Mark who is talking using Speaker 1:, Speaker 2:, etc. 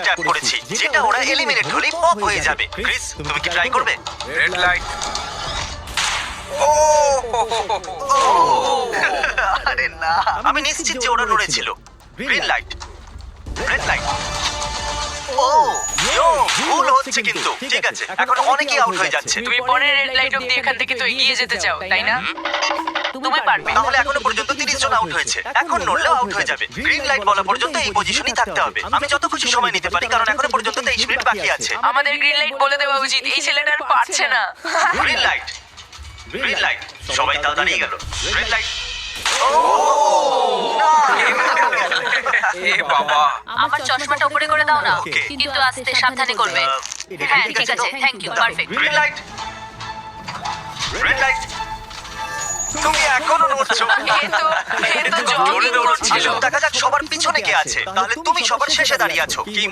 Speaker 1: Tap করেছি, যেটা ওরা এলিমিনেট হলেই পপ হয়ে যাবে। ক্রিস, তুমি কি ট্রাই করবে?
Speaker 2: Red light. ও
Speaker 1: আরে না, আমি নিশ্চিত যে ওরা লড়েছিল। Green light, red light. ও ইয়ো, ভুল হচ্ছে কিন্তু। ঠিক আছে, এখন অনেকেই আউট হয়ে যাচ্ছে।
Speaker 3: তুমি পরে রেড লাইট অব্দি এখান থেকে তো এগিয়ে যেতে চাও, তাই না? তুমি পারবে।
Speaker 1: তাহলে এখনো পর্যন্ত 30 জন আউট হয়েছে। এখন নড়লেও আউট হয়ে যাবে। গ্রিন লাইট বলা পর্যন্ত এই পজিশনই থাকতে হবে। আমি যত খুশি সময় নিতে পারি, কারণ এখনো পর্যন্ত 23 মিনিট বাকি আছে।
Speaker 3: আমাদের গ্রিন লাইট বলে দেওয়া উচিত, এই ছেলেটা আর পারছে না।
Speaker 1: Green light, green light. সবাই তাও দাঁড়িয়ে গেল। Red light.
Speaker 2: এ বাবা।
Speaker 3: আমার চশমাটা উপরে করে দাও না,
Speaker 1: Okay.
Speaker 3: কিন্তু আস্তে সাবধানে করবে। হ্যাঁ ঠিক আছে, thank you, perfect.
Speaker 1: Green light, red light. তুমি এখনো নড়ছো।
Speaker 3: এ তো জগই করছিল।
Speaker 1: আসুন দেখা যাক সবার পিছনে কে আছে। তাহলে তুমি সবার শেষে দাঁড়িয়ে আছো। কি